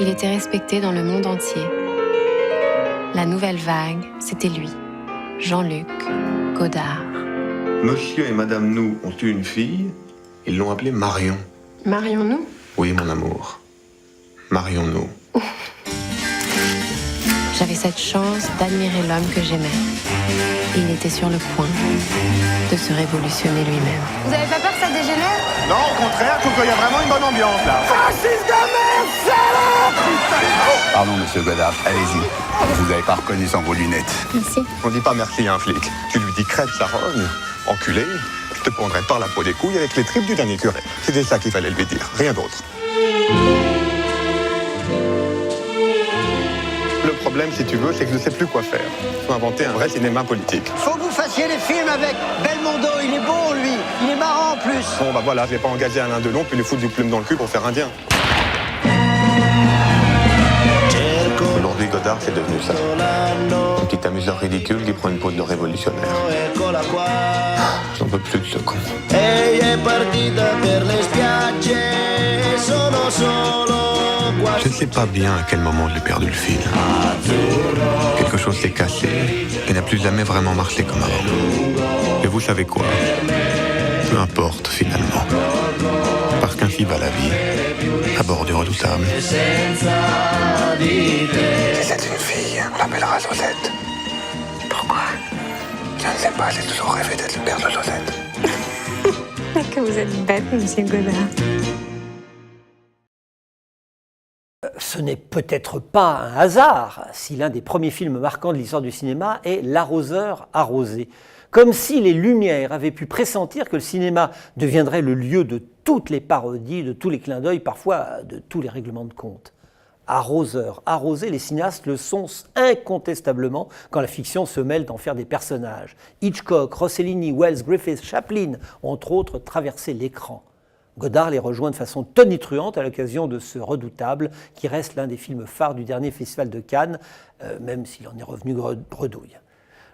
Il était respecté dans le monde entier. La nouvelle vague, c'était lui, Jean-Luc Godard. Monsieur et Madame Nou ont eu une fille, ils l'ont appelée Marion. Marion Nou? Oui, mon amour. Marion Nou. J'avais cette chance d'admirer l'homme que j'aimais. Il était sur le point de se révolutionner lui-même. Vous avez pas peur que ça dégénère? Non, au contraire, je trouve qu'il y a vraiment une bonne ambiance là. Fasciste de merde, salope! Pardon, monsieur Godard, allez-y. Vous avez pas reconnu sans vos lunettes. Merci. On dit pas merci à un flic. Tu lui dis crève sa rogne, enculé, je te prendrai par la peau des couilles avec les tripes du dernier curé. C'était ça qu'il fallait lui dire, rien d'autre. Le problème, si tu veux, c'est que je ne sais plus quoi faire. Il faut inventer un vrai cinéma politique. Faut que vous fassiez les films avec Belmondo, il est bon lui, il est marrant en plus. Bon, bah voilà, je vais pas engager Alain Delon puis lui foutre du plume dans le cul pour faire indien. Aujourd'hui, Godard, c'est devenu ça. Un petit amuseur ridicule qui prend une pose de révolutionnaire. J'en peux plus de ce con. Je ne sais pas bien à quel moment je l'ai perdu le fil. Quelque chose s'est cassé et n'a plus jamais vraiment marché comme avant. Et vous savez quoi? Peu importe finalement. Parce qu'ainsi va la vie, à bord du Redoutable. C'est une fille, on l'appellera Josette. Pourquoi? Je ne sais pas, j'ai toujours rêvé d'être le père de Josette. Que vous êtes bête, monsieur Godard. Ce n'est peut-être pas un hasard si l'un des premiers films marquants de l'histoire du cinéma est L'arroseur arrosé. Comme si les Lumières avaient pu pressentir que le cinéma deviendrait le lieu de toutes les parodies, de tous les clins d'œil, parfois de tous les règlements de compte. Arroseur, arrosé, les cinéastes le sont incontestablement quand la fiction se mêle d'en faire des personnages. Hitchcock, Rossellini, Wells, Griffith, Chaplin ont entre autres traversé l'écran. Godard les rejoint de façon tonitruante à l'occasion de ce Redoutable qui reste l'un des films phares du dernier festival de Cannes, même s'il en est revenu bredouille.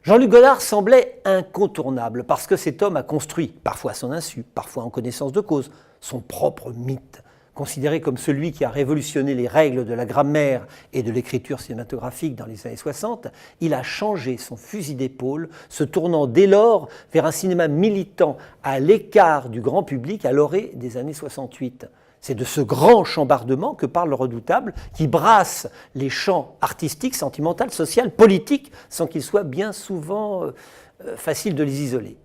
Jean-Luc Godard semblait incontournable parce que cet homme a construit, parfois à son insu, parfois en connaissance de cause, son propre mythe. Considéré comme celui qui a révolutionné les règles de la grammaire et de l'écriture cinématographique dans les années 60, il a changé son fusil d'épaule, se tournant dès lors vers un cinéma militant à l'écart du grand public à l'orée des années 68. C'est de ce grand chambardement que parle le Redoutable, qui brasse les champs artistiques, sentimentaux, sociaux, politiques, sans qu'il soit bien souvent facile de les isoler.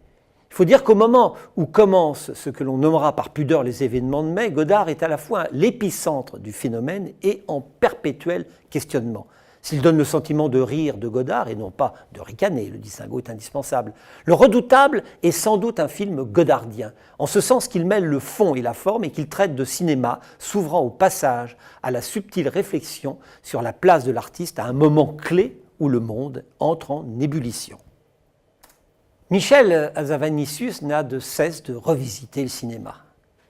Il faut dire qu'au moment où commencent ce que l'on nommera par pudeur les événements de mai, Godard est à la fois l'épicentre du phénomène et en perpétuel questionnement. S'il donne le sentiment de rire de Godard et non pas de ricaner, le distinguo est indispensable. Le Redoutable est sans doute un film godardien, en ce sens qu'il mêle le fond et la forme et qu'il traite de cinéma, s'ouvrant au passage à la subtile réflexion sur la place de l'artiste à un moment clé où le monde entre en ébullition. Michel Hazanavicius n'a de cesse de revisiter le cinéma.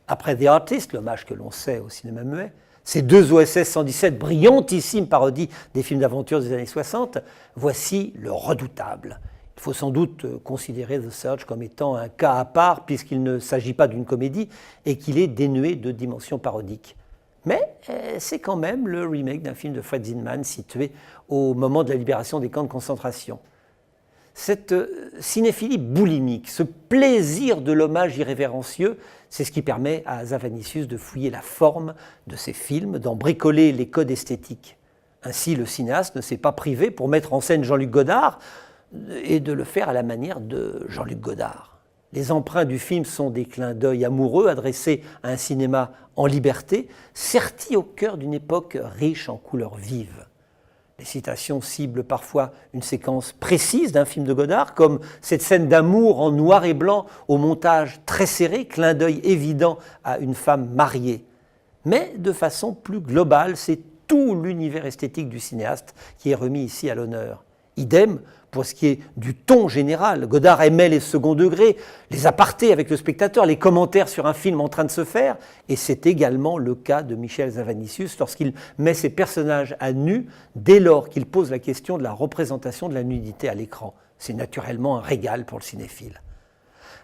Après The Artist, l'hommage que l'on sait au cinéma muet, ces deux OSS 117, brillantissimes parodies des films d'aventure des années 60, voici le Redoutable. Il faut sans doute considérer The Search comme étant un cas à part puisqu'il ne s'agit pas d'une comédie et qu'il est dénué de dimension parodique. Mais c'est quand même le remake d'un film de Fred Zinman situé au moment de la libération des camps de concentration. Cette cinéphilie boulimique, ce plaisir de l'hommage irrévérencieux, c'est ce qui permet à Hazanavicius de fouiller la forme de ses films, d'en bricoler les codes esthétiques. Ainsi, le cinéaste ne s'est pas privé pour mettre en scène Jean-Luc Godard et de le faire à la manière de Jean-Luc Godard. Les emprunts du film sont des clins d'œil amoureux adressés à un cinéma en liberté, sertis au cœur d'une époque riche en couleurs vives. Les citations ciblent parfois une séquence précise d'un film de Godard, comme cette scène d'amour en noir et blanc au montage très serré, clin d'œil évident à une femme mariée. Mais de façon plus globale, c'est tout l'univers esthétique du cinéaste qui est remis ici à l'honneur. Idem pour ce qui est du ton général. Godard aimait les seconds degrés, les apartés avec le spectateur, les commentaires sur un film en train de se faire, et c'est également le cas de Michel Hazanavicius lorsqu'il met ses personnages à nu dès lors qu'il pose la question de la représentation de la nudité à l'écran. C'est naturellement un régal pour le cinéphile.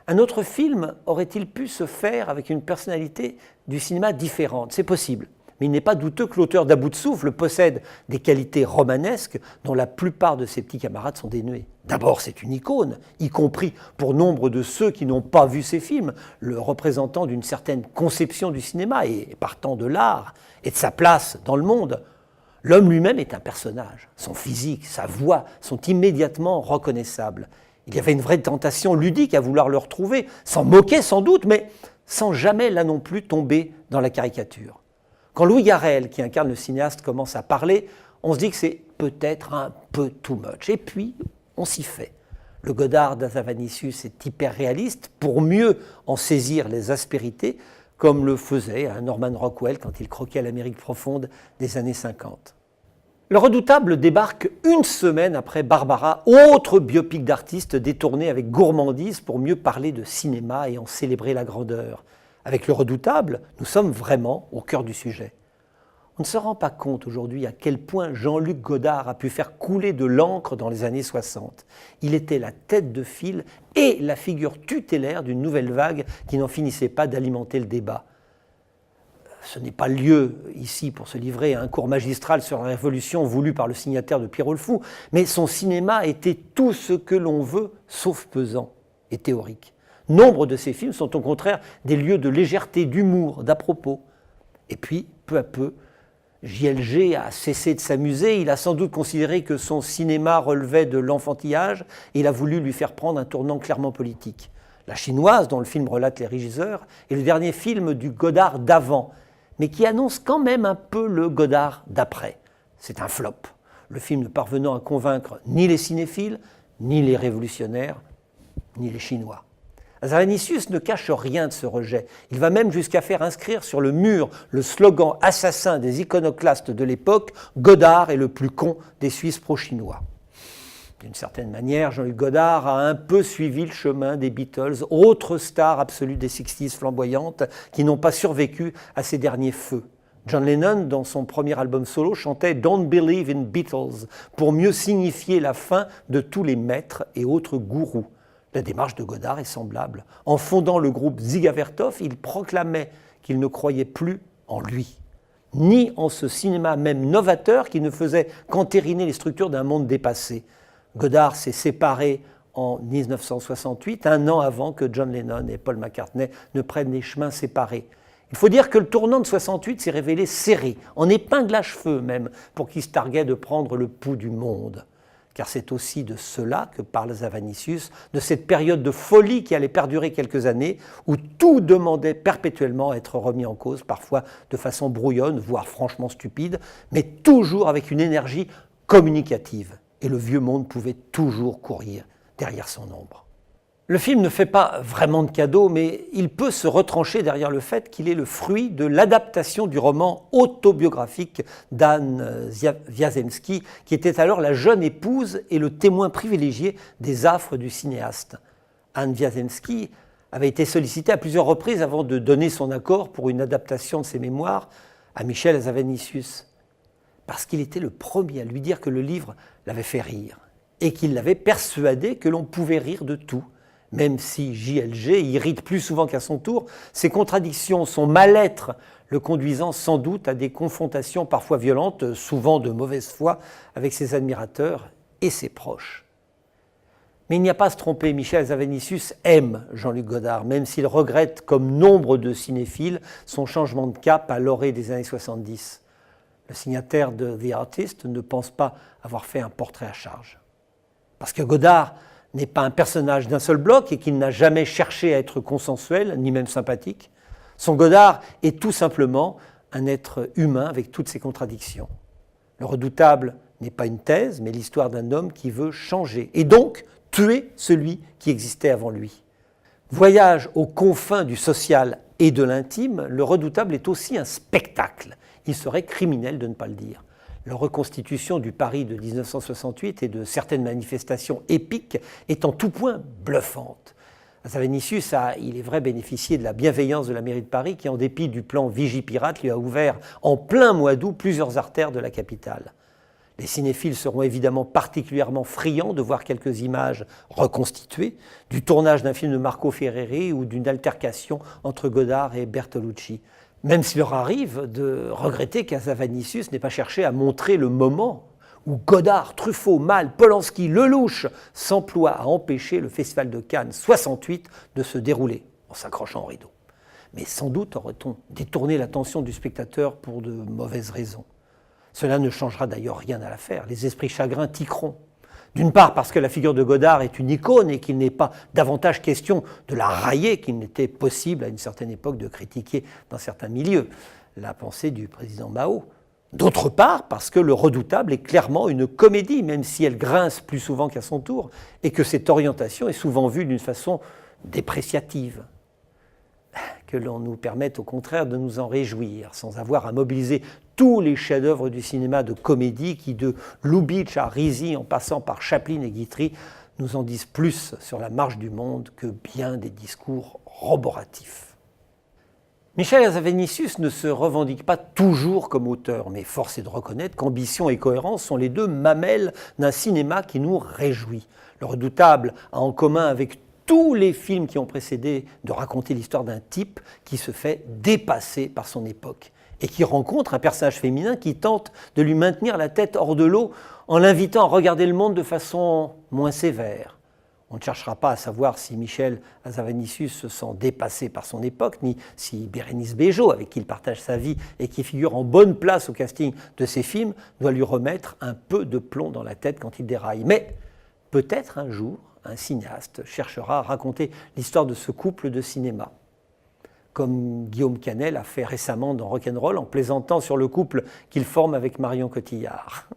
Un autre film aurait-il pu se faire avec une personnalité du cinéma différente? C'est possible. mais il n'est pas douteux que l'auteur d'À bout de souffle possède des qualités romanesques dont la plupart de ses petits camarades sont dénués. D'abord, c'est une icône, y compris pour nombre de ceux qui n'ont pas vu ses films, le représentant d'une certaine conception du cinéma et partant de l'art et de sa place dans le monde. L'homme lui-même est un personnage. Son physique, sa voix sont immédiatement reconnaissables. Il y avait une vraie tentation ludique à vouloir le retrouver, s'en moquer sans doute, mais sans jamais là non plus tomber dans la caricature. Quand Louis Garrel, qui incarne le cinéaste, commence à parler, on se dit que c'est peut-être un peu too much. Et puis, on s'y fait. Le Godard d'Hazanavicius est hyper réaliste pour mieux en saisir les aspérités, comme le faisait Norman Rockwell quand il croquait l'Amérique profonde des années 50. Le Redoutable débarque une semaine après Barbara, autre biopic d'artiste détourné avec gourmandise pour mieux parler de cinéma et en célébrer la grandeur. Avec Le Redoutable, nous sommes vraiment au cœur du sujet. On ne se rend pas compte aujourd'hui à quel point Jean-Luc Godard a pu faire couler de l'encre dans les années 60. Il était la tête de file et la figure tutélaire d'une nouvelle vague qui n'en finissait pas d'alimenter le débat. Ce n'est pas le lieu ici pour se livrer à un cours magistral sur la Révolution voulu par le signataire de Pierrot le Fou, mais son cinéma était tout ce que l'on veut, sauf pesant et théorique. Nombre de ses films sont au contraire des lieux de légèreté, d'humour, d'à-propos. Et puis, peu à peu, JLG a cessé de s'amuser, il a sans doute considéré que son cinéma relevait de l'enfantillage et il a voulu lui faire prendre un tournant clairement politique. La Chinoise, dont le film relate les régisseurs, est le dernier film du Godard d'avant, mais qui annonce quand même un peu le Godard d'après. C'est un flop, le film ne parvenant à convaincre ni les cinéphiles, ni les révolutionnaires, ni les Chinois. Hazanavicius ne cache rien de ce rejet. Il va même jusqu'à faire inscrire sur le mur le slogan assassin des iconoclastes de l'époque « Godard est le plus con des Suisses pro-chinois ». D'une certaine manière, Jean-Luc Godard a un peu suivi le chemin des Beatles, autres stars absolues des 60s flamboyantes qui n'ont pas survécu à ces derniers feux. John Lennon, dans son premier album solo, chantait « Don't believe in Beatles » pour mieux signifier la fin de tous les maîtres et autres gourous. La démarche de Godard est semblable. En fondant le groupe Dziga Vertov, il proclamait qu'il ne croyait plus en lui, ni en ce cinéma même novateur qui ne faisait qu'entériner les structures d'un monde dépassé. Godard s'est séparé en 1968, un an avant que John Lennon et Paul McCartney ne prennent les chemins séparés. Il faut dire que le tournant de 68 s'est révélé serré, en épingle à cheveux même, pour qui se targuait de prendre le pouls du monde. Car c'est aussi de cela que parle Hazanavicius, de cette période de folie qui allait perdurer quelques années, où tout demandait perpétuellement à être remis en cause, parfois de façon brouillonne, voire franchement stupide, mais toujours avec une énergie communicative. Et le vieux monde pouvait toujours courir derrière son ombre. Le film ne fait pas vraiment de cadeau, mais il peut se retrancher derrière le fait qu'il est le fruit de l'adaptation du roman autobiographique d'Anne Wiazemski, qui était alors la jeune épouse et le témoin privilégié des affres du cinéaste. Anne Wiazemski avait été sollicitée à plusieurs reprises avant de donner son accord pour une adaptation de ses mémoires à Michel Hazanavicius, parce qu'il était le premier à lui dire que le livre l'avait fait rire et qu'il l'avait persuadé que l'on pouvait rire de tout. Même si JLG irrite plus souvent qu'à son tour, ses contradictions, son mal-être le conduisant sans doute à des confrontations parfois violentes, souvent de mauvaise foi, avec ses admirateurs et ses proches. Mais il n'y a pas à se tromper, Michel Hazanavicius aime Jean-Luc Godard, même s'il regrette, comme nombre de cinéphiles, son changement de cap à l'orée des années 70. Le signataire de The Artist ne pense pas avoir fait un portrait à charge. Parce que Godard n'est pas un personnage d'un seul bloc et qu'il n'a jamais cherché à être consensuel, ni même sympathique. Son Godard est tout simplement un être humain avec toutes ses contradictions. Le Redoutable n'est pas une thèse, mais l'histoire d'un homme qui veut changer, et donc tuer celui qui existait avant lui. Voyage aux confins du social et de l'intime, Le Redoutable est aussi un spectacle. Il serait criminel de ne pas le dire. La reconstitution du Paris de 1968 et de certaines manifestations épiques est en tout point bluffante. Hazanavicius a, il est vrai, bénéficié de la bienveillance de la mairie de Paris qui, en dépit du plan Vigipirate, lui a ouvert en plein mois d'août plusieurs artères de la capitale. Les cinéphiles seront évidemment particulièrement friands de voir quelques images reconstituées, du tournage d'un film de Marco Ferreri ou d'une altercation entre Godard et Bertolucci. Même s'il leur arrive de regretter qu'Hazanavicius n'ait pas cherché à montrer le moment où Godard, Truffaut, Malle, Polanski, Lelouch s'emploient à empêcher le Festival de Cannes 68 de se dérouler en s'accrochant au rideau. Mais sans doute aurait-on détourné l'attention du spectateur pour de mauvaises raisons. Cela ne changera d'ailleurs rien à l'affaire. Les esprits chagrins tiqueront. D'une part parce que la figure de Godard est une icône et qu'il n'est pas davantage question de la railler qu'il n'était possible à une certaine époque de critiquer dans certains milieux la pensée du président Mao. D'autre part parce que Le Redoutable est clairement une comédie, même si elle grince plus souvent qu'à son tour, et que cette orientation est souvent vue d'une façon dépréciative. Que l'on nous permette au contraire de nous en réjouir, sans avoir à mobiliser tous les chefs-d'œuvre du cinéma de comédie qui, de Lubitsch à Risi en passant par Chaplin et Guitry, nous en disent plus sur la marche du monde que bien des discours roboratifs. Michel Hazanavicius ne se revendique pas toujours comme auteur, mais force est de reconnaître qu'ambition et cohérence sont les deux mamelles d'un cinéma qui nous réjouit. Le Redoutable a en commun avec tous les films qui ont précédé de raconter l'histoire d'un type qui se fait dépasser par son époque et qui rencontre un personnage féminin qui tente de lui maintenir la tête hors de l'eau en l'invitant à regarder le monde de façon moins sévère. On ne cherchera pas à savoir si Michel Hazanavicius se sent dépassé par son époque, ni si Bérénice Bejo, avec qui il partage sa vie et qui figure en bonne place au casting de ses films, doit lui remettre un peu de plomb dans la tête quand il déraille. Mais peut-être un jour, un cinéaste cherchera à raconter l'histoire de ce couple de cinéma, comme Guillaume Canet l'a fait récemment dans Rock'n'Roll en plaisantant sur le couple qu'il forme avec Marion Cotillard.